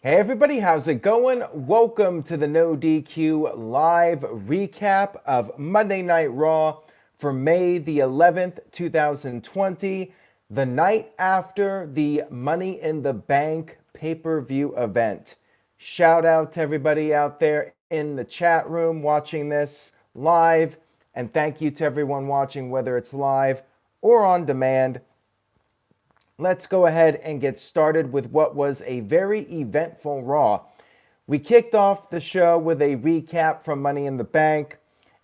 Hey everybody, how's it going? Welcome to the No DQ live recap of Monday Night Raw for May the 11th, 2020, the night after the Money in the Bank pay-per-view event. Shout out to everybody out there in the chat room watching this live, and thank you to everyone watching, whether it's live or on demand. Let's go ahead and get started with what was a very eventful Raw. We kicked off the show with a recap from Money in the Bank,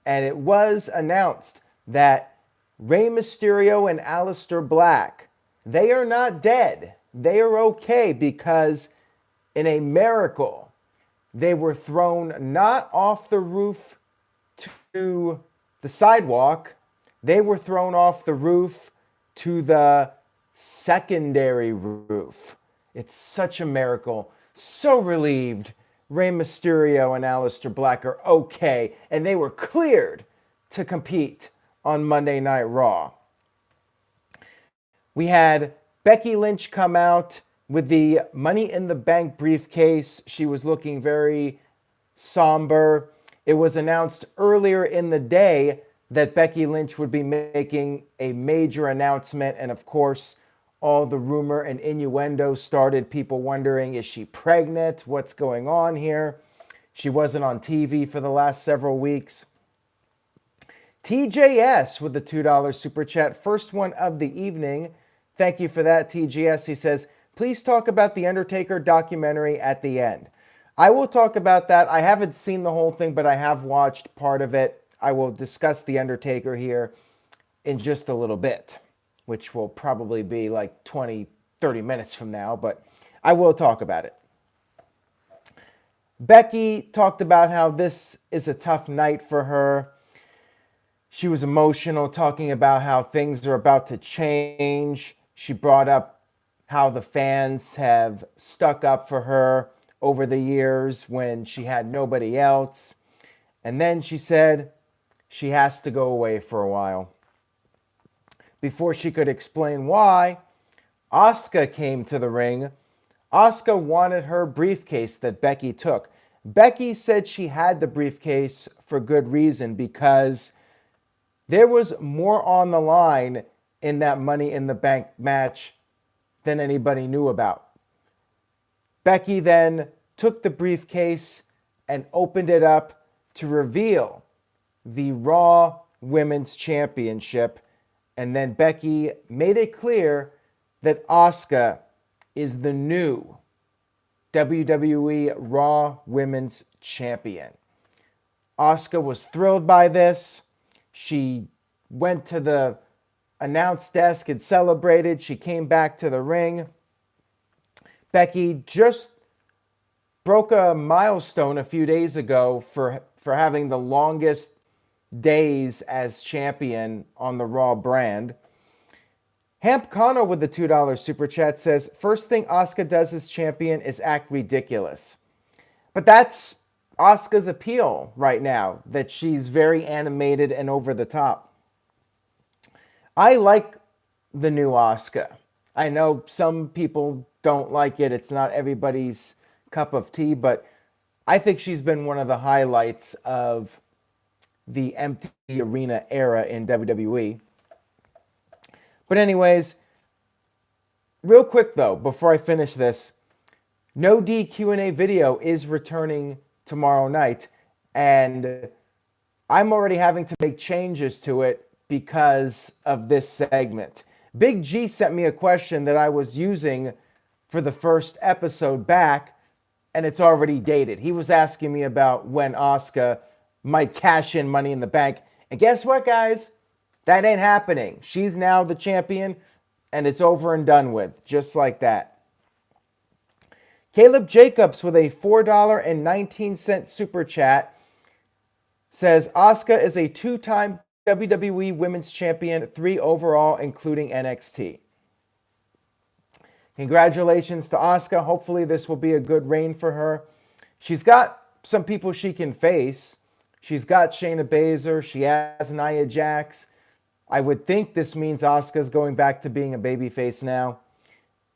and it was announced that Rey Mysterio and Aleister Black, they are not dead. They are okay because in a miracle, they were thrown not off the roof to the sidewalk, they were thrown off the roof to the secondary roof. It's such a miracle. So relieved Rey Mysterio and Aleister Black are okay, and they were cleared to compete on Monday Night Raw. We had Becky Lynch come out with the Money in the Bank briefcase. She was looking very somber. It was announced earlier in the day that Becky Lynch would be making a major announcement, and of course, all the rumor and innuendo started. People wondering, is she pregnant? What's going on here? She wasn't on TV for the last several weeks. TJS with the $2 super chat, first one of the evening. Thank you for that, TJS. He says, please talk about the Undertaker documentary at the end. I will talk about that. I haven't seen the whole thing, but I have watched part of it. I will discuss the Undertaker here in just a little bit, which will probably be like 20, 30 minutes from now, but I will talk about it. Becky talked about how this is a tough night for her. She was emotional, talking about how things are about to change. She brought up how the fans have stuck up for her over the years when she had nobody else. And then she said she has to go away for a while. Before she could explain why, Asuka came to the ring. Asuka wanted her briefcase that Becky took. Becky said she had the briefcase for good reason because there was more on the line in that Money in the Bank match than anybody knew about. Becky then took the briefcase and opened it up to reveal the Raw Women's Championship. And then Becky made it clear that Asuka is the new WWE Raw Women's Champion. Asuka was thrilled by this. She went to the announce desk and celebrated. She came back to the ring. Becky just broke a milestone a few days ago for having the longest days as champion on the Raw brand. Hamp Connor with the $2 super chat says, first thing Asuka does as champion is act ridiculous. But that's Asuka's appeal right now, that she's very animated and over the top. I like the new Asuka. I know some people don't like it. It's not everybody's cup of tea, but I think she's been one of the highlights of the empty arena era in WWE. But anyways, real quick though, before I finish this, No D Q&A video is returning tomorrow night, and I'm already having to make changes to it because of this segment. Big G sent me a question that I was using for the first episode back, and it's already dated. He was asking me about when Asuka might cash in Money in the Bank. And guess what, guys? That ain't happening. She's now the champion, and it's over and done with, just like that. Caleb Jacobs with a $4.19 super chat says, Asuka is a two-time WWE Women's Champion, 3 overall, including NXT. Congratulations to Asuka. Hopefully this will be a good reign for her. She's got some people she can face. She's got Shayna Baszler. She has Nia Jax. I would think this means Asuka's going back to being a babyface now.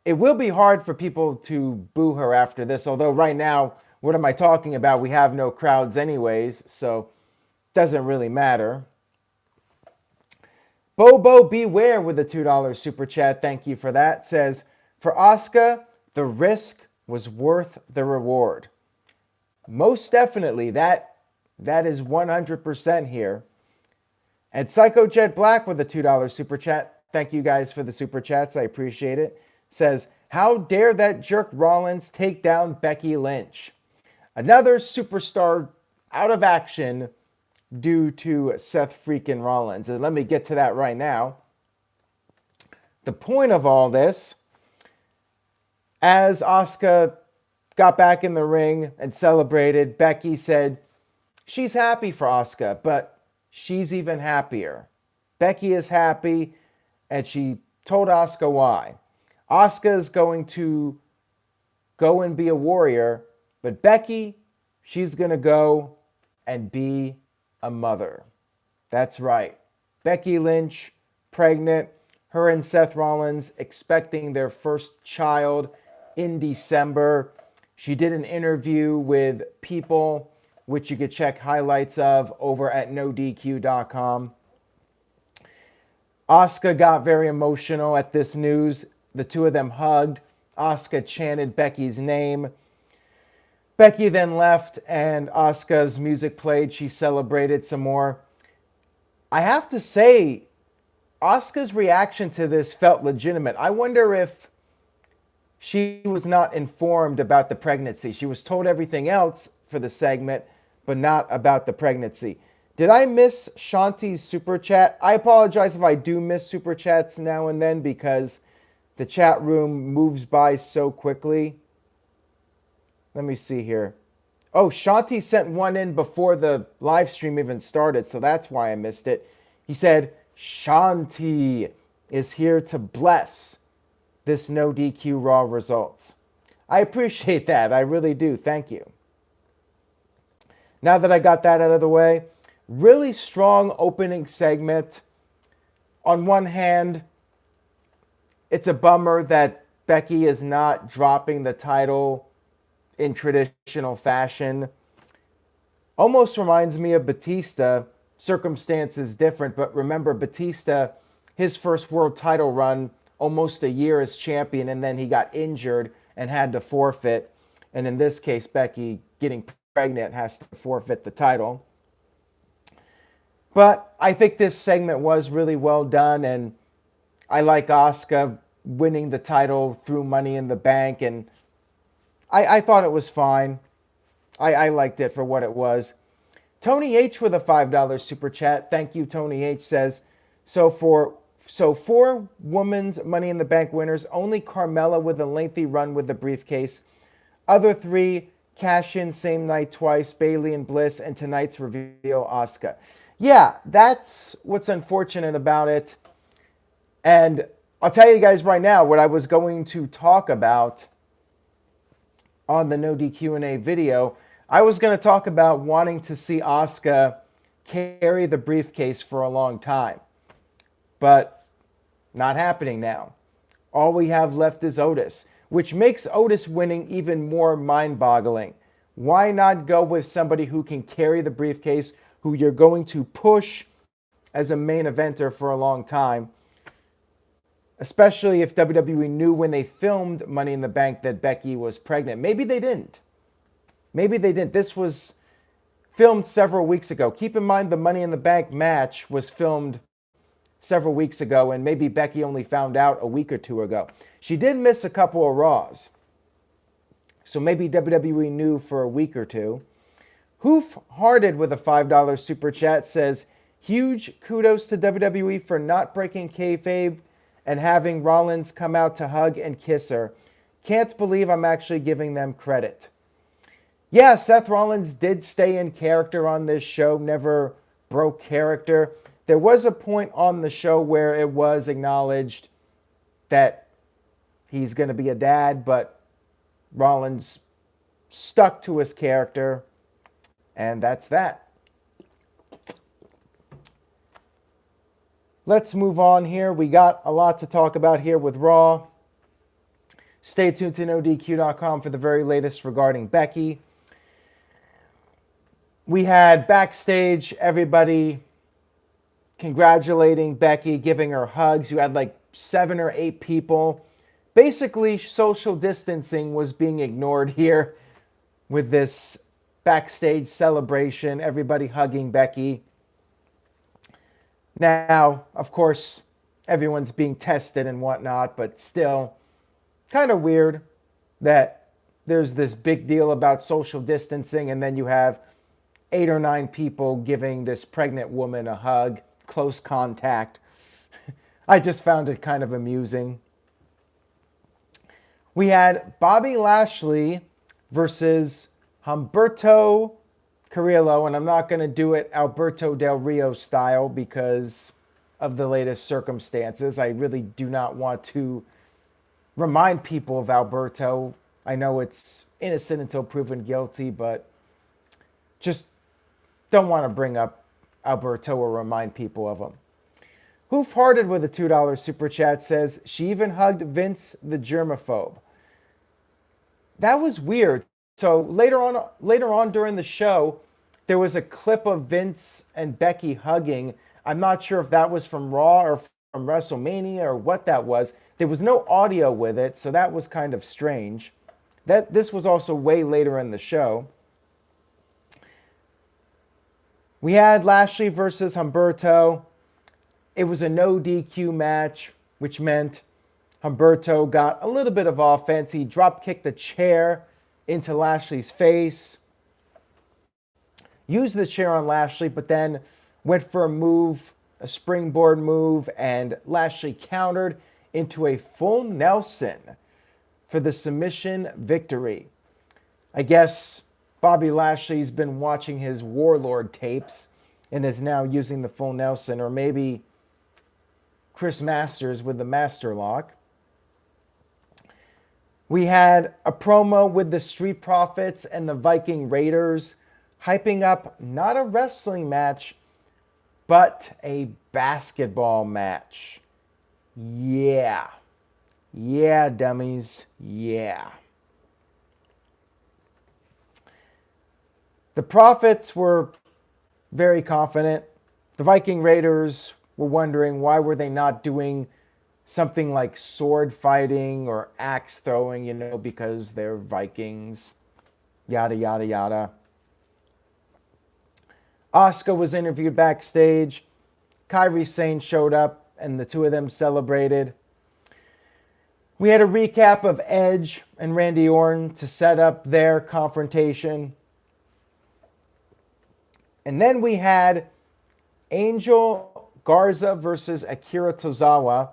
it will be hard for people to boo her after this, although right now, what am I talking about? We have no crowds anyways, so doesn't really matter. Bobo Beware with a $2 super chat. Thank you for that. Says, for Asuka, the risk was worth the reward. Most definitely, that is 100% here. And Psycho Jet Black with a $2 super chat. Thank you guys for the super chats. I appreciate it. Says, how dare that jerk Rollins take down Becky Lynch? Another superstar out of action due to Seth freaking Rollins. And let me get to that right now. The point of all this, as Asuka got back in the ring and celebrated, Becky said she's happy for Asuka, but she's even happier. Becky is happy, and she told Asuka why. Asuka is going to go and be a warrior, but Becky, she's going to go and be a mother. That's right. Becky Lynch, pregnant. Her and Seth Rollins expecting their first child in December. She did an interview with People, which you could check highlights of over at NoDQ.com. Asuka got very emotional at this news. The two of them hugged. Asuka chanted Becky's name. Becky then left and Asuka's music played. She celebrated some more. I have to say, Asuka's reaction to this felt legitimate. I wonder if she was not informed about the pregnancy. She was told everything else for the segment, but not about the pregnancy. Did I miss Shanti's super chat? I apologize if I do miss super chats now and then because the chat room moves by so quickly. Let me see here. Oh, Shanti sent one in before the live stream even started, so that's why I missed it. He said, Shanti is here to bless this no DQ Raw results. I appreciate that. I really do. Thank you. Now that I got that out of the way, really strong opening segment. On one hand, it's a bummer that Becky is not dropping the title in traditional fashion. Almost reminds me of Batista. Circumstances different, but remember Batista, his first world title run, almost a year as champion, and then he got injured and had to forfeit. And in this case, Becky getting pregnant has to forfeit the title. But I think this segment was really well done, and I like Asuka winning the title through Money in the Bank, and I thought it was fine. I liked it for what it was. Tony H with a $5 super chat. Thank you, Tony H. Says, so four women's Money in the Bank winners, only Carmella with a lengthy run with the briefcase. Other three cash in same night twice, Bayley and Bliss, and tonight's reveal, Asuka. Yeah, that's what's unfortunate about it. And I'll tell you guys right now what I was going to talk about on the No DQ&A video. I was going to talk about wanting to see Asuka carry the briefcase for a long time. But not happening now. All we have left is Otis, which makes Otis winning even more mind-boggling. Why not go with somebody who can carry the briefcase, who you're going to push as a main eventer for a long time? Especially if WWE knew when they filmed Money in the Bank that Becky was pregnant. Maybe they didn't. Maybe they didn't. This was filmed several weeks ago. Keep in mind the Money in the Bank match was filmed several weeks ago, and maybe Becky only found out a week or two ago. She did miss a couple of Raws. So maybe WWE knew for a week or two. Hoof-Hearted with a $5 super chat says, huge kudos to WWE for not breaking kayfabe and having Rollins come out to hug and kiss her. Can't believe I'm actually giving them credit. Yeah, Seth Rollins did stay in character on this show, never broke character. There was a point on the show where it was acknowledged that he's going to be a dad, but Rollins stuck to his character, and that's that. Let's move on here. We got a lot to talk about here with Raw. Stay tuned to NoDQ.com for the very latest regarding Becky. We had backstage everybody congratulating Becky, giving her hugs. You had like 7 or 8 people. Basically, social distancing was being ignored here with this backstage celebration, everybody hugging Becky. Now, of course, everyone's being tested and whatnot, but still kind of weird that there's this big deal about social distancing and then you have 8 or 9 people giving this pregnant woman a hug, close contact. I just found it kind of amusing. We had Bobby Lashley versus Humberto Carrillo, and I'm not going to do it Alberto Del Rio style because of the latest circumstances. I really do not want to remind people of Alberto. I know it's innocent until proven guilty, but just don't want to bring up Alberto or remind people of him. Hoof Hearted with a $2 super chat says, she even hugged Vince the germaphobe. That was weird. So later on during the show, there was a clip of Vince and Becky hugging. I'm not sure if that was from Raw or from WrestleMania or what that was. There was no audio with it, so that was kind of strange. This was also way later in the show. We had Lashley versus Humberto. It was a no DQ match, which meant Humberto got a little bit of offense. He drop kicked a chair into Lashley's face. Used the chair on Lashley, but then went for a move, a springboard move, and Lashley countered into a full Nelson for the submission victory. I guess Bobby Lashley's been watching his Warlord tapes and is now using the full Nelson, or maybe Chris Masters with the Master Lock. We had a promo with the Street Profits and the Viking Raiders, hyping up not a wrestling match, but a basketball match. Yeah. Yeah, dummies. Yeah. The Profits were very confident. The Viking Raiders were wondering why were they not doing something like sword fighting or axe throwing, because they're Vikings. Yada, yada, yada. Asuka was interviewed backstage. Kairi Sane showed up, and the two of them celebrated. We had a recap of Edge and Randy Orton to set up their confrontation. And then we had Angel Garza versus Akira Tozawa.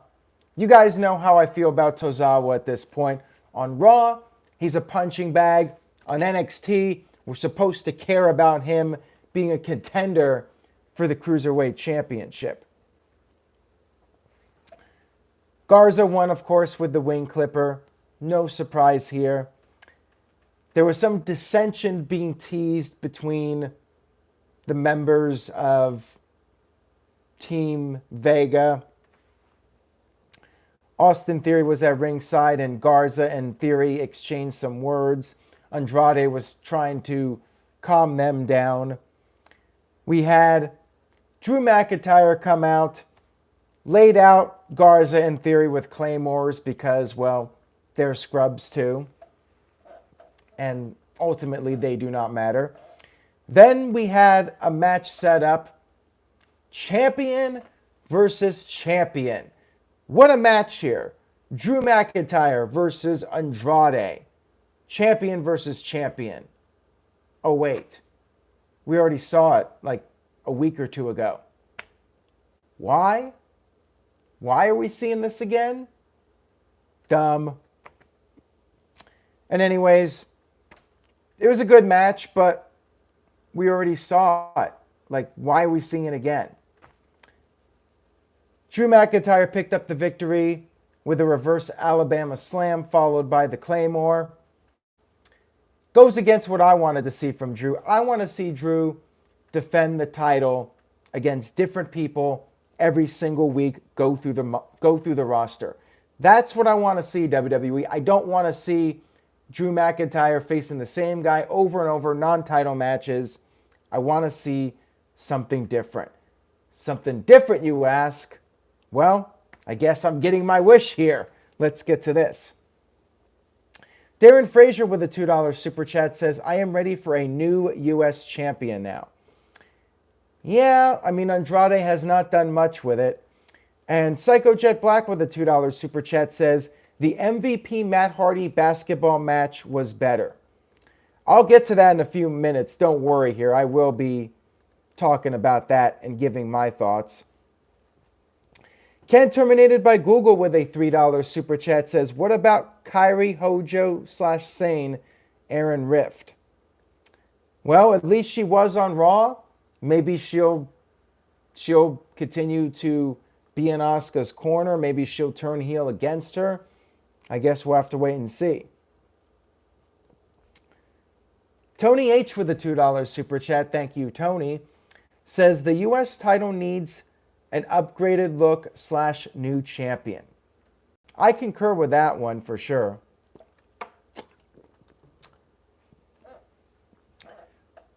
You guys know how I feel about Tozawa at this point. On Raw, he's a punching bag. On NXT, we're supposed to care about him being a contender for the Cruiserweight Championship. Garza won, of course, with the wing clipper. No surprise here. There was some dissension being teased between the members of Team Vega. Austin Theory was at ringside, and Garza and Theory exchanged some words. Andrade was trying to calm them down. We had Drew McIntyre come out, laid out Garza and Theory with claymores because, well, they're scrubs too. And ultimately, they do not matter. Then we had a match set up. Champion versus champion. What a match here. Drew McIntyre versus Andrade. Champion versus champion. Oh, wait. We already saw it like a week or two ago. Why? Why are we seeing this again? Dumb. And anyways, it was a good match, but we already saw it. Like, why are we seeing it again? Drew McIntyre picked up the victory with a reverse Alabama slam followed by the Claymore. Goes against what I wanted to see from Drew. I want to see Drew defend the title against different people every single week, go through the roster. That's what I want to see, WWE. I don't want to see Drew McIntyre facing the same guy over and over, non-title matches. I want to see something different. Something different, you ask? Well, I guess I'm getting my wish here. Let's get to this. Darren Frazier with a $2 super chat says, I am ready for a new U.S. champion now. Yeah, I mean, Andrade has not done much with it. And Psycho Jet Black with a $2 super chat says, the MVP Matt Hardy basketball match was better. I'll get to that in a few minutes. Don't worry here. I will be talking about that and giving my thoughts. Ken Terminated by Google with a $3 super chat says, what about Kyrie Hojo / Sane Aaron Rift? Well, at least she was on Raw. Maybe she'll continue to be in Asuka's corner. Maybe she'll turn heel against her. I guess we'll have to wait and see. Tony H with a $2 super chat, thank you, Tony, says the U.S. title needs an upgraded look / new champion. I concur with that one for sure.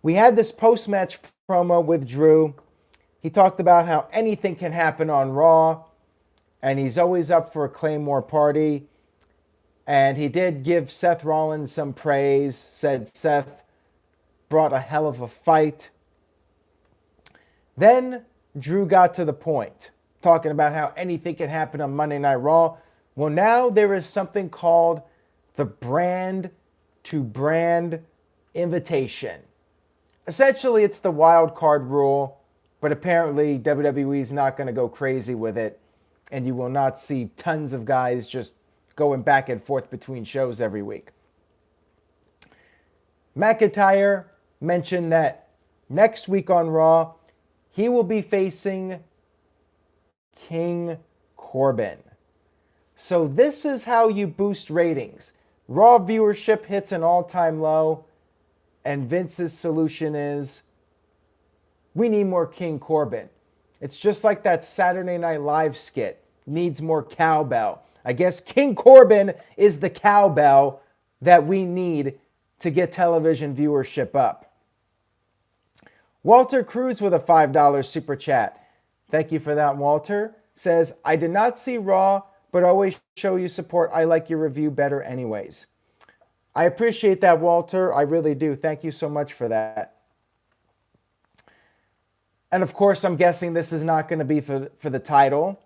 We had this post-match promo with Drew. He talked about how anything can happen on Raw, and he's always up for a Claymore party. And he did give Seth Rollins some praise, said Seth brought a hell of a fight. Then Drew got to the point, talking about how anything can happen on Monday Night Raw. Well, now there is something called the brand to brand invitation. Essentially, it's the wild card rule, but apparently WWE is not going to go crazy with it, and you will not see tons of guys just going back and forth between shows every week. McIntyre mentioned that next week on Raw, he will be facing King Corbin. So this is how you boost ratings. Raw viewership hits an all-time low, and Vince's solution is, we need more King Corbin. It's just like that Saturday Night Live skit, needs more cowbell. I guess King Corbin is the cowbell that we need to get television viewership up. Walter Cruz with a $5 super chat. Thank you for that, Walter. Says, I did not see Raw, but always show you support. I like your review better anyways. I appreciate that, Walter. I really do. Thank you so much for that. And of course, I'm guessing this is not going to be for the title.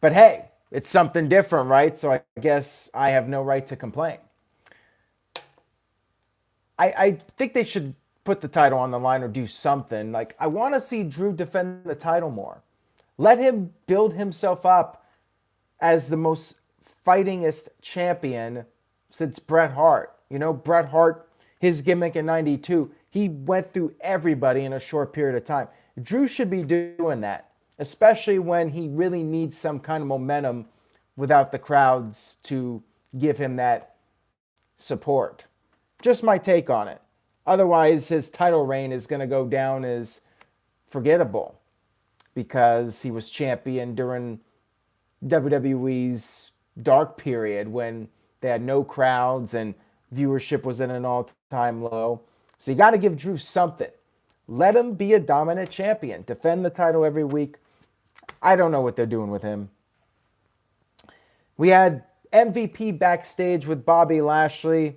But hey, it's something different, right? So I guess I have no right to complain. I think they should put the title on the line or do something. Like, I want to see Drew defend the title more. Let him build himself up as the most fightingest champion since Bret Hart. You know, Bret Hart, his gimmick in 92, he went through everybody in a short period of time. Drew should be doing that, especially when he really needs some kind of momentum without the crowds to give him that support. Just my take on it. Otherwise, his title reign is going to go down as forgettable because he was champion during WWE's dark period when they had no crowds and viewership was at an all-time low. So you got to give Drew something. Let him be a dominant champion. Defend the title every week. I don't know what they're doing with him. We had MVP backstage with Bobby Lashley.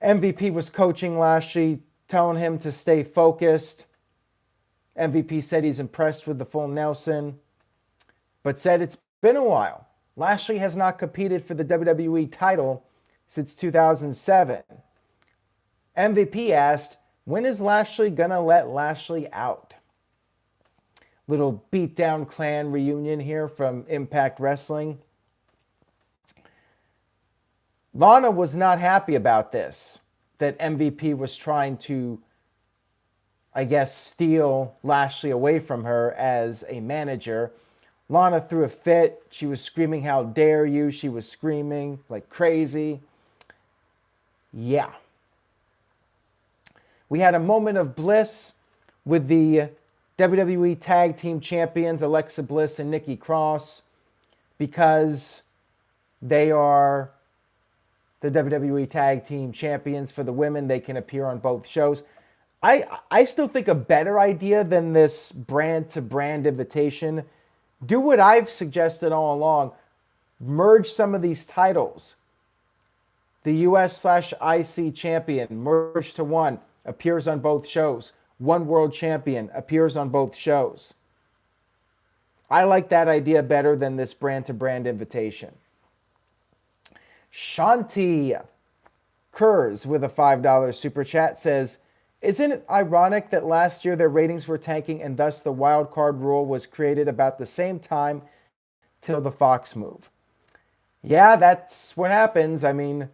MVP was coaching Lashley, telling him to stay focused. MVP said he's impressed with the full Nelson, but said it's been a while. Lashley has not competed for the WWE title since 2007. MVP asked, when is Lashley gonna let Lashley out? Little Beatdown Clan reunion here from Impact Wrestling. Lana was not happy about this, that MVP was trying to, I guess, steal Lashley away from her as a manager. Lana threw a fit. She was screaming, how dare you? She was screaming like crazy. Yeah. We had a moment of bliss with the WWE Tag Team Champions, Alexa Bliss and Nikki Cross, because They are the WWE Tag Team Champions for the women. They can appear on both shows. I still think a better idea than this brand-to-brand invitation. Do what I've suggested all along. Merge some of these titles. The US/IC champion, merge to one, appears on both shows. One world champion appears on both shows. I like that idea better than this brand-to-brand invitation. Shanti Kurz with a $5 super chat says, isn't it ironic that last year their ratings were tanking and thus the wild card rule was created about the same time till the Fox move? Yeah, that's what happens. I mean,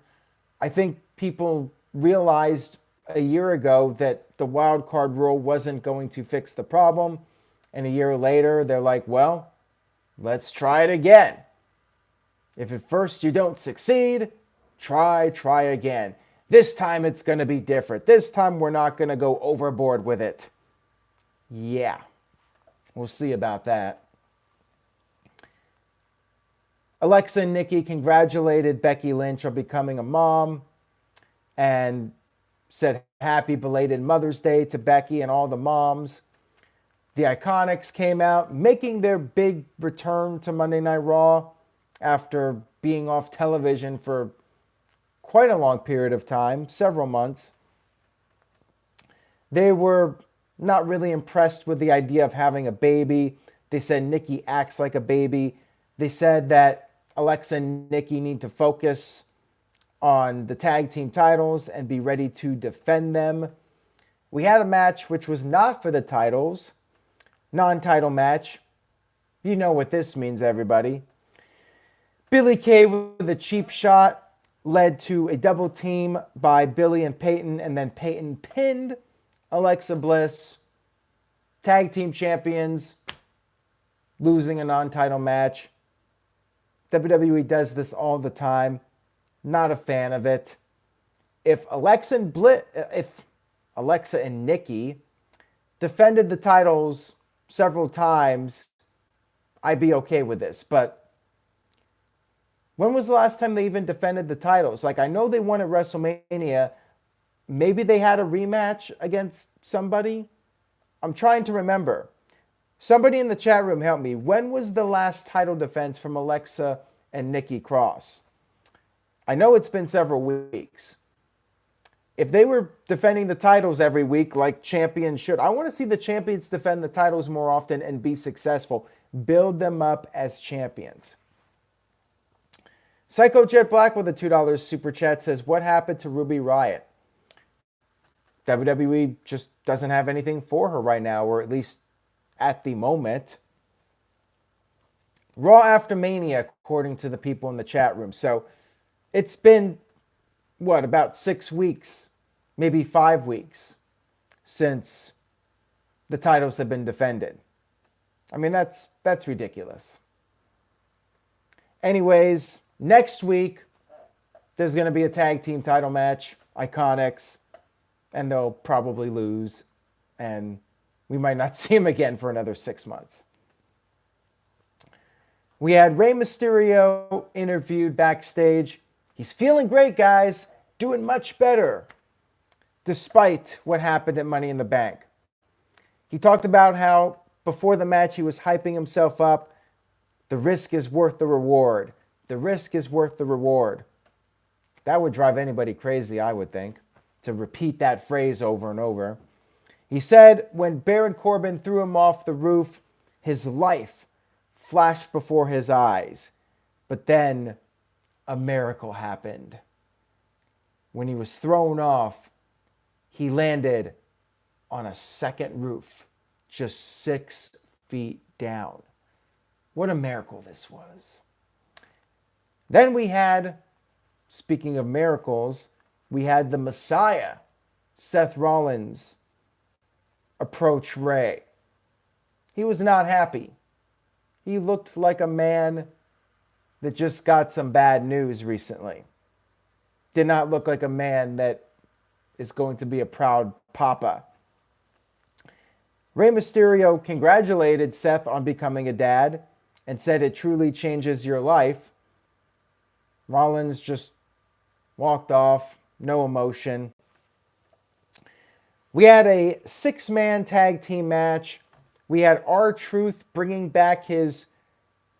I think people realized a year ago that the wild card rule wasn't going to fix the problem. And a year later, they're like, well, let's try it again. If at first you don't succeed, try again. This time it's going to be different. This time we're not going to go overboard with it. Yeah, we'll see about that. Alexa and Nikki congratulated Becky Lynch on becoming a mom and said happy belated Mother's Day to Becky and all the moms. The Iconics came out making their big return to Monday Night Raw after being off television for quite a long period of time, several months. They were not really impressed with the idea of having a baby. They said Nikki acts like a baby. They said that Alexa and Nikki need to focus on the tag team titles and be ready to defend them. We had a match which was not for the titles, non-title match. You know what this means, everybody. Billy Kay with a cheap shot led to a double team by Billy and Peyton, and then Peyton pinned Alexa Bliss. Tag team champions losing a non-title match. WWE does this all the time. Not a fan of it. If Alexa and Nikki defended the titles several times, I'd be okay with this. But when was the last time they even defended the titles? Like, I know they won at WrestleMania. Maybe they had a rematch against somebody. I'm trying to remember. Somebody in the chat room help me. When was the last title defense from Alexa and Nikki Cross? I know it's been several weeks. If they were defending the titles every week like champions should, I want to see the champions defend the titles more often and be successful. Build them up as champions. Psycho Jet Black with a $2 super chat says, what happened to Ruby Riott? WWE just doesn't have anything for her right now, or at least at the moment. Raw after Mania, according to the people in the chat room. So it's been, about 6 weeks, maybe 5 weeks since the titles have been defended. I mean, that's ridiculous. Anyways, next week, there's going to be a tag team title match, Iconics, and they'll probably lose, and we might not see him again for another 6 months. We had Rey Mysterio interviewed backstage. He's feeling great, guys, doing much better, despite what happened at Money in the Bank. He talked about how before the match he was hyping himself up. The risk is worth the reward. The risk is worth the reward. That would drive anybody crazy, I would think, to repeat that phrase over and over. He said when Baron Corbin threw him off the roof, his life flashed before his eyes. But then a miracle happened. When he was thrown off, he landed on a second roof, just 6 feet down. What a miracle this was. Then we had, speaking of miracles, we had the Messiah, Seth Rollins, approach Rey. He was not happy. He looked like a man that just got some bad news recently. Did not look like a man that is going to be a proud papa. Rey Mysterio congratulated Seth on becoming a dad and said it truly changes your life. Rollins just walked off, no emotion. We had a 6-man tag team match. We had R-Truth bringing back his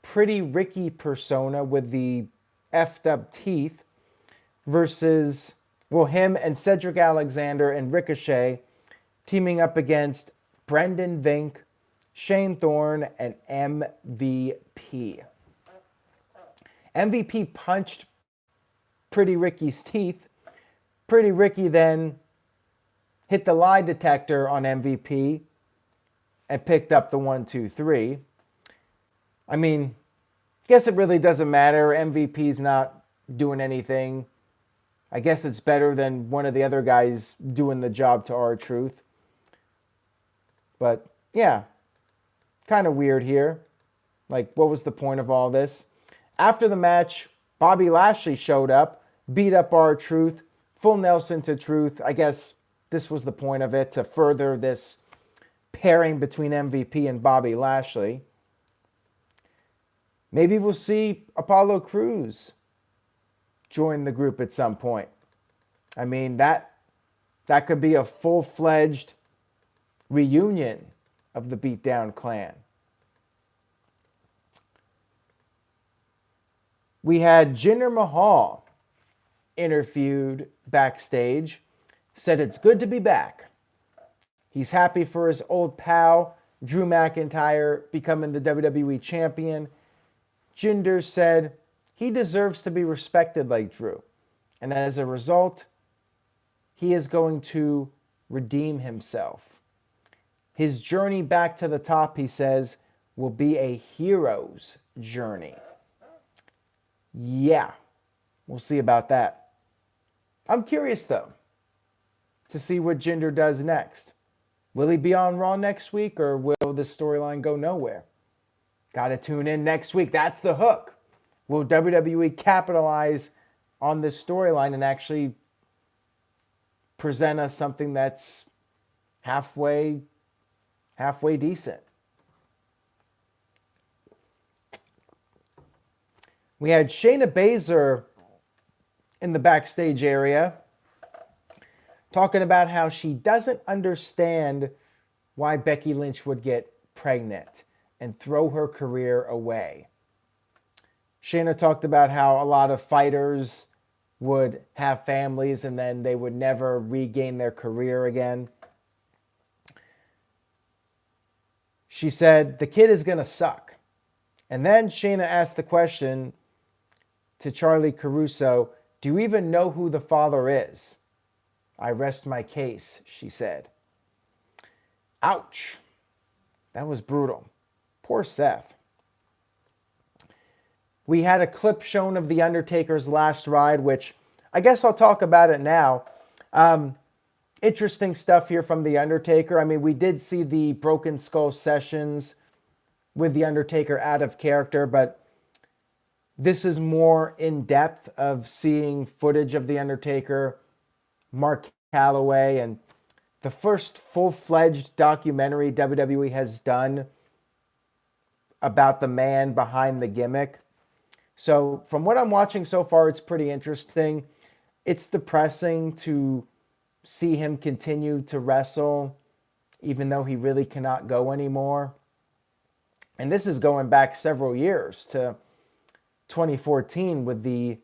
Pretty Ricky persona with the effed up teeth versus, well, him and Cedric Alexander and Ricochet teaming up against Brendan Vink, Shane Thorne, and MVP. MVP punched Pretty Ricky's teeth. Pretty Ricky then hit the lie detector on MVP and picked up the 1, 2, 3. I mean, guess it really doesn't matter. MVP's not doing anything. I guess it's better than one of the other guys doing the job to R-Truth. But yeah, kind of weird here. Like, what was the point of all this? After the match, Bobby Lashley showed up, beat up R-Truth, full Nelson to Truth. I guess this was the point of it, to further this pairing between MVP and Bobby Lashley. Maybe we'll see Apollo Crews join the group at some point. I mean, that could be a full-fledged reunion of the Beatdown Clan. We had Jinder Mahal interviewed backstage, said it's good to be back. He's happy for his old pal, Drew McIntyre, becoming the WWE champion. Jinder said he deserves to be respected like Drew. And as a result, he is going to redeem himself. His journey back to the top, he says, will be a hero's journey. Yeah, we'll see about that. I'm curious, though, to see what Jinder does next. Will he be on Raw next week, or will this storyline go nowhere? Got to tune in next week. That's the hook. Will WWE capitalize on this storyline and actually present us something that's halfway decent? We had Shayna Baszler in the backstage area talking about how she doesn't understand why Becky Lynch would get pregnant and throw her career away. Shayna talked about how a lot of fighters would have families and then they would never regain their career again. She said, the kid is going to suck. And then Shayna asked the question to Charlie Caruso, do you even know who the father is? I rest my case, she said. Ouch. That was brutal. Poor Seth. We had a clip shown of The Undertaker's last ride, which I guess I'll talk about it now. Interesting stuff here from The Undertaker. I mean, we did see the Broken Skull sessions with The Undertaker out of character, but this is more in depth of seeing footage of The Undertaker, Mark Calloway, and the first full-fledged documentary WWE has done about the man behind the gimmick. So from what I'm watching so far, it's pretty interesting. It's depressing to see him continue to wrestle, even though he really cannot go anymore. And this is going back several years to 2014 with the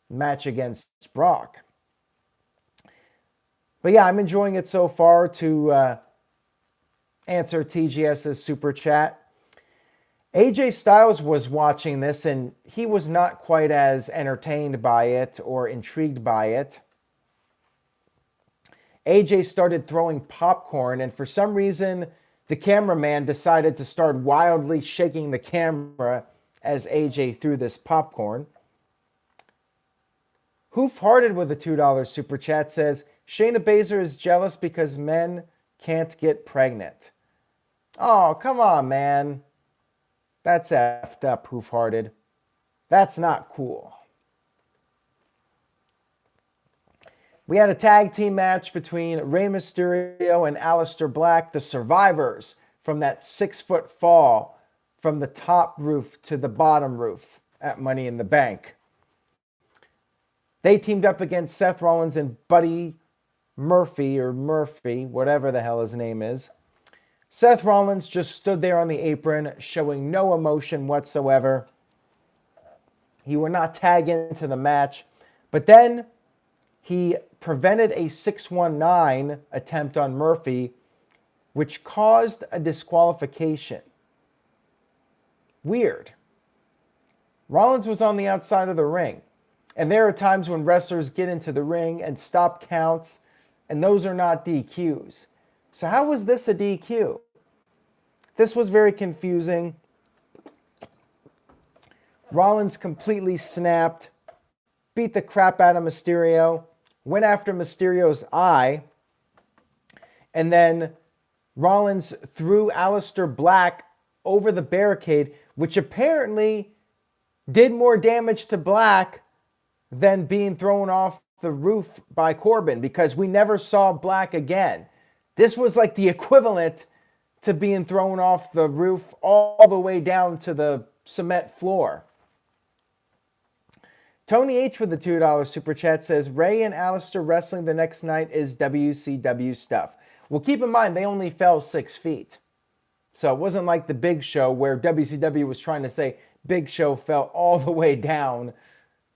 match against Brock. But yeah, I'm enjoying it so far. To answer TGS's super chat, AJ Styles was watching this and he was not quite as entertained by it or intrigued by it. AJ started throwing popcorn, and for some reason, the cameraman decided to start wildly shaking the camera as AJ threw this popcorn. Hoof-Hearted with a $2 super chat says, Shayna Baszler is jealous because men can't get pregnant. Oh, come on, man. That's effed up, Hoof-Hearted. That's not cool. We had a tag team match between Rey Mysterio and Aleister Black, the survivors from that 6-foot fall from the top roof to the bottom roof at Money in the Bank. They teamed up against Seth Rollins and Buddy Murphy, whatever the hell his name is. Seth Rollins just stood there on the apron, showing no emotion whatsoever. He would not tag into the match, but then he prevented a 619 attempt on Murphy, which caused a disqualification. Weird. Rollins was on the outside of the ring, and there are times when wrestlers get into the ring and stop counts, and those are not DQs. So how was this a DQ? This was very confusing. Rollins completely snapped, beat the crap out of Mysterio, went after Mysterio's eye, and then Rollins threw Aleister Black over the barricade, which apparently did more damage to Black than being thrown off the roof by Corbin, because we never saw Black again. This was like the equivalent to being thrown off the roof all the way down to the cement floor. Tony H with the $2 super chat says, Rey and Aleister wrestling the next night is WCW stuff. Well, keep in mind, they only fell 6 feet. So it wasn't like the Big Show where WCW was trying to say Big Show fell all the way down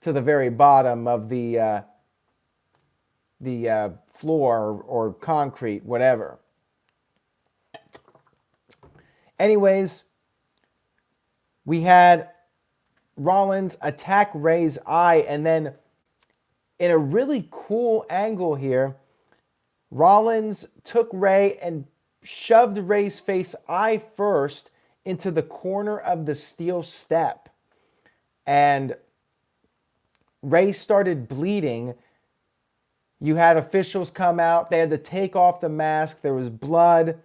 to the very bottom of the floor or concrete, whatever. Anyways, we had Rollins attack Rey's eye, and then in a really cool angle here, Rollins took Rey and shoved Rey's face eye first into the corner of the steel step. And Rey started bleeding. You had officials come out. They had to take off the mask. There was blood.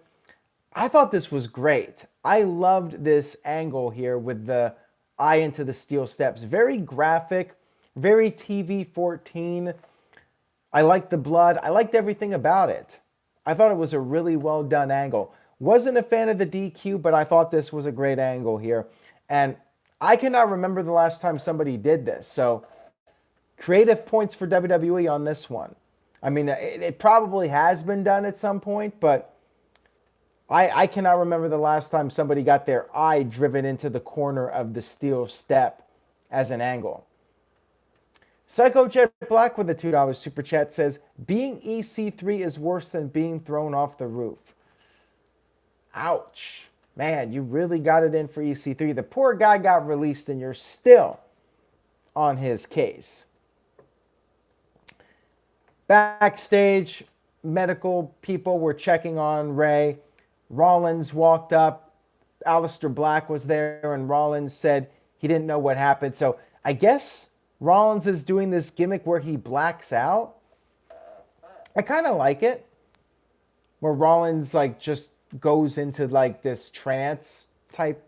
I thought this was great. I loved this angle here with the eye into the steel steps. Very graphic, very TV-14. I liked the blood. I liked everything about it. I thought it was a really well done angle. Wasn't a fan of the DQ, but I thought this was a great angle here. And I cannot remember the last time somebody did this. So creative points for WWE on this one. I mean, it probably has been done at some point, but I cannot remember the last time somebody got their eye driven into the corner of the steel step as an angle. Psycho Jet Black with a $2 super chat says, being EC3 is worse than being thrown off the roof. Ouch. Man, you really got it in for EC3. The poor guy got released and you're still on his case. Backstage, medical people were checking on Rey. Rollins walked up. Aleister Black was there, and Rollins said he didn't know what happened. So I guess Rollins is doing this gimmick where he blacks out. I kind of like it. Where Rollins like just goes into like this trance type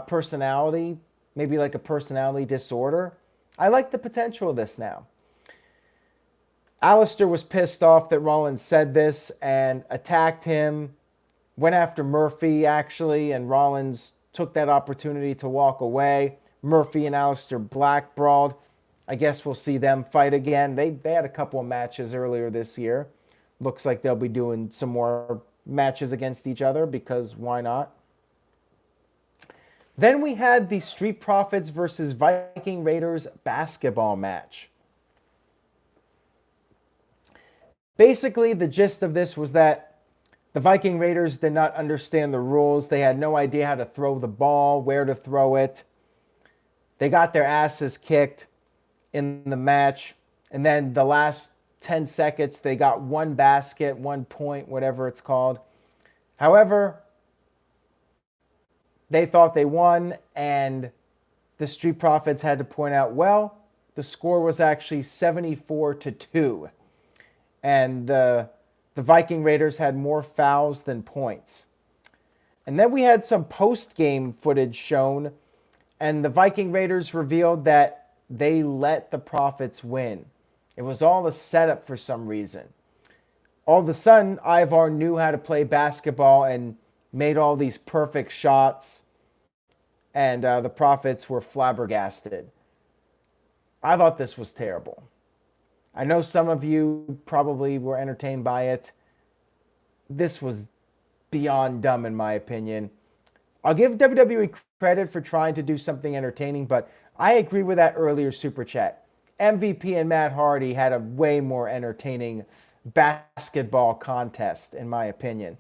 personality. Maybe like a personality disorder. I like the potential of this now. Aleister was pissed off that Rollins said this and attacked him. Went after Murphy, actually, and Rollins took that opportunity to walk away. Murphy and Aleister Black brawled. I guess we'll see them fight again. They had a couple of matches earlier this year. Looks like they'll be doing some more matches against each other, because why not? Then we had the Street Profits versus Viking Raiders basketball match. Basically, the gist of this was that the Viking Raiders did not understand the rules. They had no idea how to throw the ball, where to throw it. They got their asses kicked in the match. And then the last 10 seconds, they got one basket, 1 point, whatever it's called. However, they thought they won, and the Street Profits had to point out, well, the score was actually 74-2. And the Viking Raiders had more fouls than points. And then we had some post-game footage shown, and the Viking Raiders revealed that they let the Profits win. It was all a setup for some reason. All of a sudden, Ivar knew how to play basketball and made all these perfect shots, and the Profits were flabbergasted. I thought this was terrible. I know some of you probably were entertained by it. This was beyond dumb, in my opinion. I'll give WWE credit for trying to do something entertaining, but I agree with that earlier super chat. MVP and Matt Hardy had a way more entertaining basketball contest, in my opinion.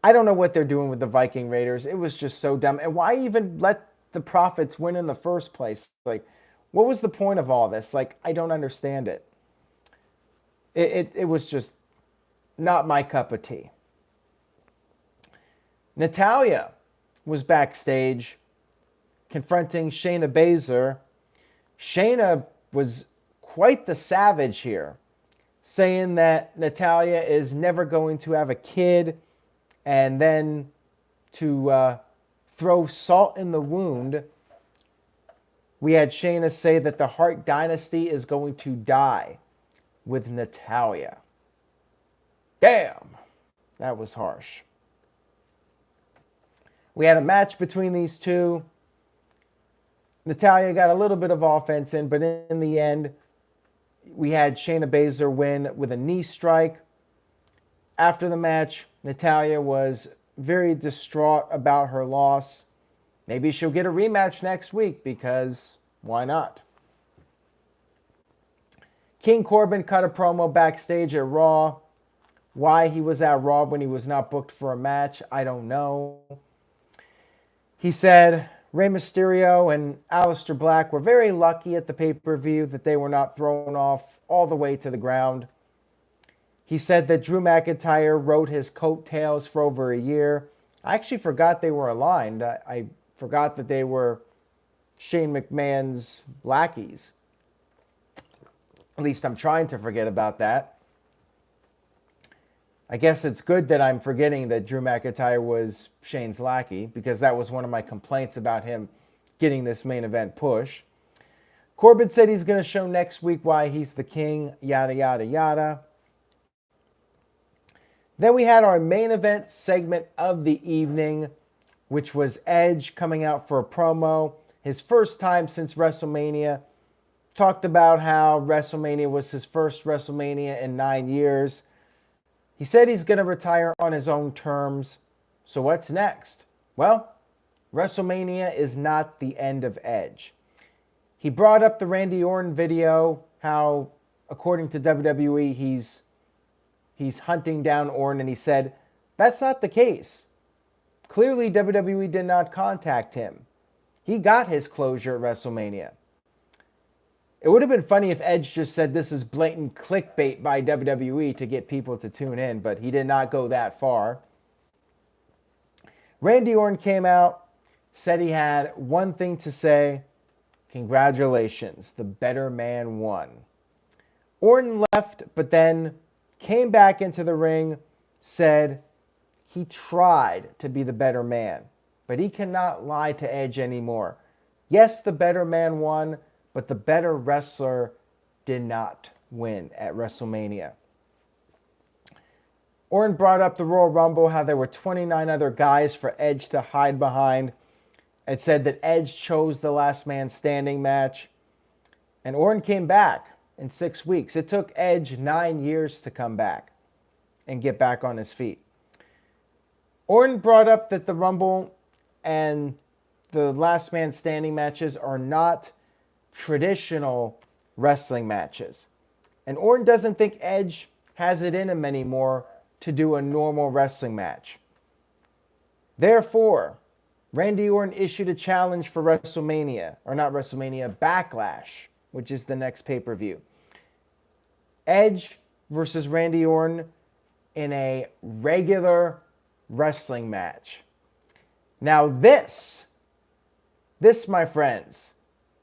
I don't know what they're doing with the Viking Raiders. It was just so dumb. And why even let the Profits win in the first place? Like, what was the point of all this? Like, I don't understand it. It was just not my cup of tea. Natalya was backstage confronting Shayna Baszler. Shayna was quite the savage here, saying that Natalya is never going to have a kid, and then to throw salt in the wound, we had Shayna say that the Hart Dynasty is going to die with Natalya. Damn, that was harsh. We had a match between these two. Natalya got a little bit of offense in, but in the end, we had Shayna Baszler win with a knee strike. After the match, Natalya was very distraught about her loss. Maybe she'll get a rematch next week, because why not? King Corbin cut a promo backstage at Raw. Why he was at Raw when he was not booked for a match, I don't know. He said Rey Mysterio and Aleister Black were very lucky at the pay-per-view that they were not thrown off all the way to the ground. He said that Drew McIntyre rode his coattails for over a year. I actually forgot they were aligned. I forgot that they were Shane McMahon's lackeys. At least I'm trying to forget about that. I guess it's good that I'm forgetting that Drew McIntyre was Shane's lackey, because that was one of my complaints about him getting this main event push. Corbin said he's going to show next week why he's the king, yada, yada, yada. Then we had our main event segment of the evening, which was Edge coming out for a promo. His first time since WrestleMania. Talked about how WrestleMania was his first WrestleMania in 9 years. He said he's going to retire on his own terms. So what's next? Well, WrestleMania is not the end of Edge. He brought up the Randy Orton video, how, according to WWE, he's hunting down Orton, and he said, that's not the case. Clearly, WWE did not contact him. He got his closure at WrestleMania. It would have been funny if Edge just said this is blatant clickbait by WWE to get people to tune in, but he did not go that far. Randy Orton came out, said he had one thing to say. Congratulations, the better man won. Orton left, but then came back into the ring, said he tried to be the better man, but he cannot lie to Edge anymore. Yes, the better man won, but the better wrestler did not win at WrestleMania. Orton brought up the Royal Rumble, how there were 29 other guys for Edge to hide behind, and said that Edge chose the last man standing match. And Orton came back in 6 weeks. It took Edge 9 years to come back and get back on his feet. Orton brought up that the Rumble and the last man standing matches are not traditional wrestling matches. And Orton doesn't think Edge has it in him anymore to do a normal wrestling match. Therefore, Randy Orton issued a challenge for WrestleMania, or not WrestleMania, Backlash, which is the next pay-per-view. Edge versus Randy Orton in a regular wrestling match. Now this, my friends,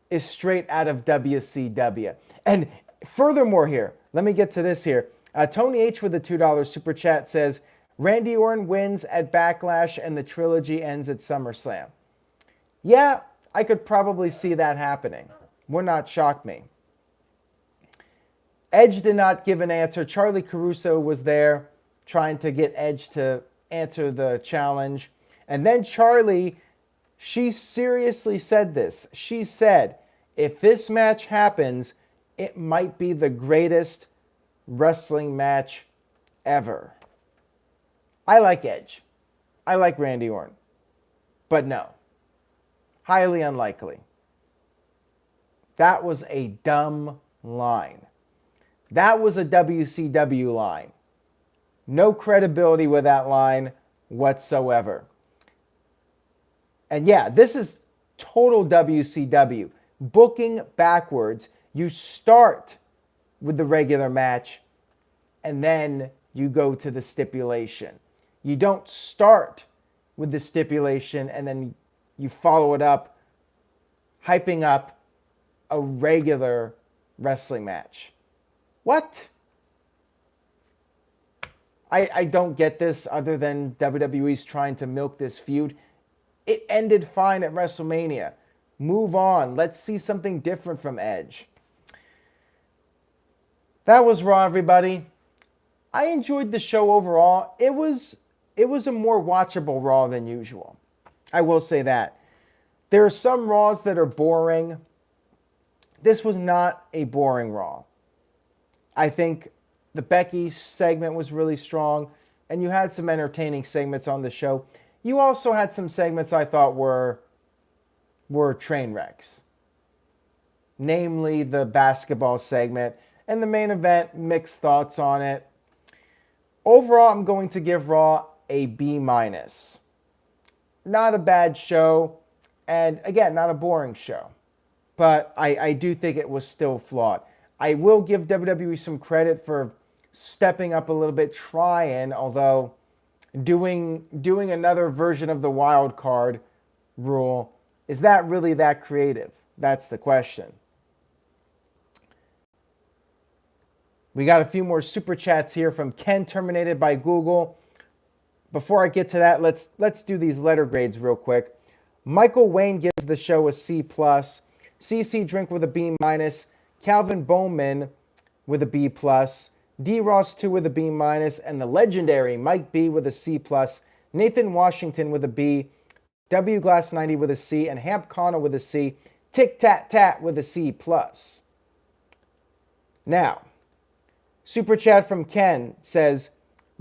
is straight out of WCW. And furthermore here, let me get to this here. Tony H with a $2 super chat says, Randy Orton wins at Backlash and the trilogy ends at SummerSlam. Yeah, I could probably see that happening. Would not shock me. Edge did not give an answer. Charlie Caruso was there trying to get Edge to answer the challenge. And then Charlie, she seriously said this. She said, if this match happens, it might be the greatest wrestling match ever. I like Edge. I like Randy Orton. But no. Highly unlikely. That was a dumb line. That was a WCW line. No credibility with that line whatsoever. And yeah, this is total WCW. Booking backwards. You start with the regular match and then you go to the stipulation. You don't start with the stipulation and then you follow it up, hyping up a regular wrestling match. What? I don't get this other than WWE's trying to milk this feud. It ended fine at WrestleMania. Move on. Let's see something different from Edge. That was Raw, everybody. I enjoyed the show overall. It was a more watchable Raw than usual. I will say that. There are some Raws that are boring. This was not a boring Raw. I think the Becky segment was really strong, and you had some entertaining segments on the show. You also had some segments I thought were train wrecks. Namely, the basketball segment and the main event, mixed thoughts on it. Overall, I'm going to give Raw a B-. Not a bad show, and again, not a boring show. But I do think it was still flawed. I will give WWE some credit for stepping up a little bit, trying, although doing another version of the wild card rule, is that really that creative? That's the question. We got a few more super chats here from Ken, terminated by Google. Before I get to that, let's do these letter grades real quick. Michael Wayne gives the show a C+. CC Drink with a B-. Calvin Bowman with a B+. D. Ross 2 with a B-, and the legendary Mike B with a C+. Nathan Washington with a B. W Glass 90 with a C, and Hamp Connor with a C. Tic Tat Tat with a C+. Now, super chat from Ken says,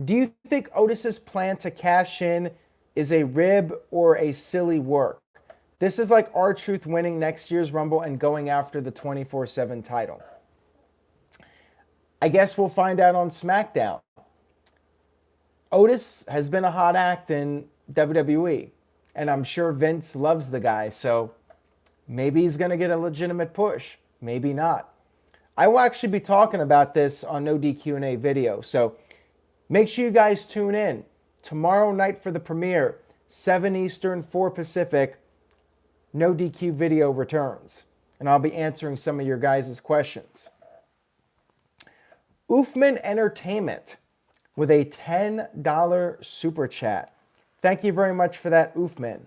do you think Otis's plan to cash in is a rib or a silly work? This is like R-Truth winning next year's Rumble and going after the 24/7 title. I guess we'll find out on SmackDown. Otis has been a hot act in WWE, and I'm sure Vince loves the guy, so maybe he's going to get a legitimate push. Maybe not. I will actually be talking about this on No DQ&A video, so make sure you guys tune in. Tomorrow night for the premiere, 7 Eastern, 4 Pacific, No DQ video returns, and I'll be answering some of your guys' questions. Oofman Entertainment with a $10 super chat. Thank you very much for that, Oofman.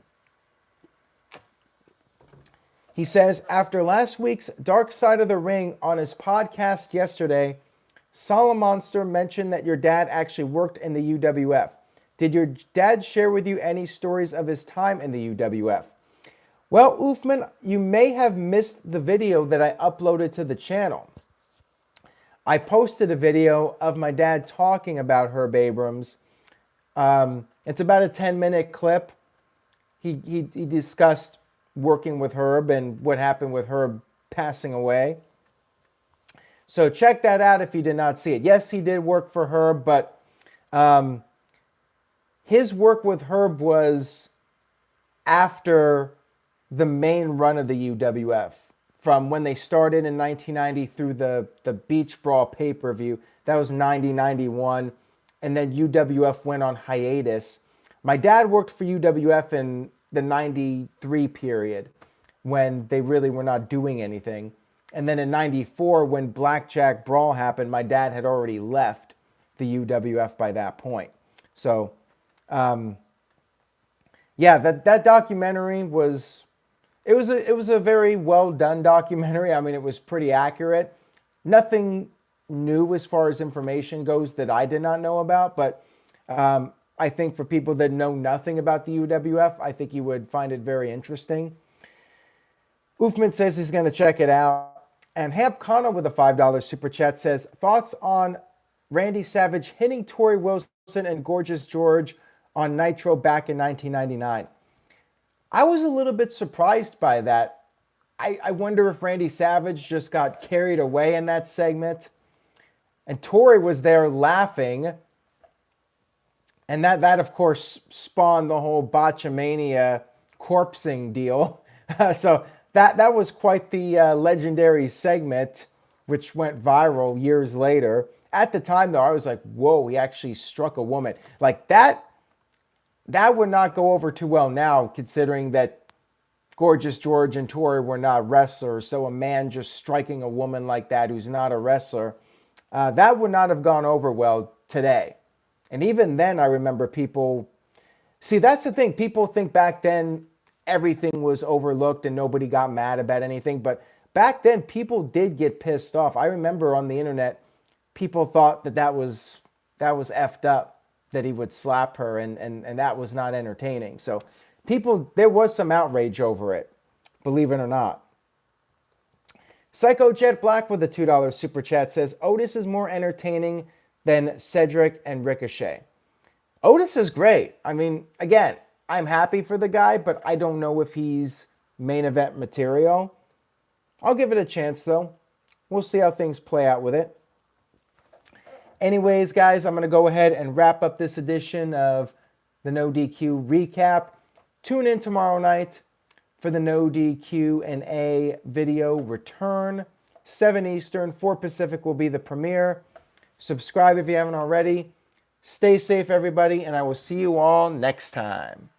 He says, after last week's Dark Side of the Ring on his podcast yesterday, Solemn Monster mentioned that your dad actually worked in the UWF. Did your dad share with you any stories of his time in the UWF? Well, Oofman, you may have missed the video that I uploaded to the channel. I posted a video of my dad talking about Herb Abrams. It's about a 10-minute clip. He discussed working with Herb and what happened with Herb passing away. So check that out if you did not see it. Yes, he did work for Herb, but his work with Herb was after the main run of the UWF. From when they started in 1990 through the Beach Brawl pay-per-view. That was 90-91. And then UWF went on hiatus. My dad worked for UWF in the 93 period when they really were not doing anything. And then in 94, when Blackjack Brawl happened, my dad had already left the UWF by that point. So, yeah, that documentary was... It was a very well done documentary. I mean, it was pretty accurate. Nothing new as far as information goes that I did not know about, but I think for people that know nothing about the UWF, I think you would find it very interesting. Oofman says he's going to check it out. And Hamp Connor with a $5 super chat says, thoughts on Randy Savage hitting Tori Wilson and Gorgeous George on Nitro back in 1999. I was a little bit surprised by that. I wonder if Randy Savage just got carried away in that segment. And Tori was there laughing. And that of course, spawned the whole Botchamania corpsing deal. So that was quite the legendary segment, which went viral years later. At the time, though, I was like, whoa, he actually struck a woman. Like that would not go over too well now, considering that Gorgeous George and Tori were not wrestlers. So a man just striking a woman like that who's not a wrestler, that would not have gone over well today. And even then, I remember people... See, that's the thing. People think back then everything was overlooked and nobody got mad about anything. But back then, people did get pissed off. I remember on the internet, people thought that was effed up, that he would slap her, and that was not entertaining. So there was some outrage over it, believe it or not. Psycho Jet Black with a $2 super chat says, Otis is more entertaining than Cedric and Ricochet. Otis is great. I mean, again, I'm happy for the guy, but I don't know if he's main event material. I'll give it a chance, though. We'll see how things play out with it. Anyways, guys, I'm going to go ahead and wrap up this edition of the No DQ recap. Tune in tomorrow night for the No DQ&A video return. 7 Eastern, 4 Pacific will be the premiere. Subscribe if you haven't already. Stay safe, everybody, and I will see you all next time.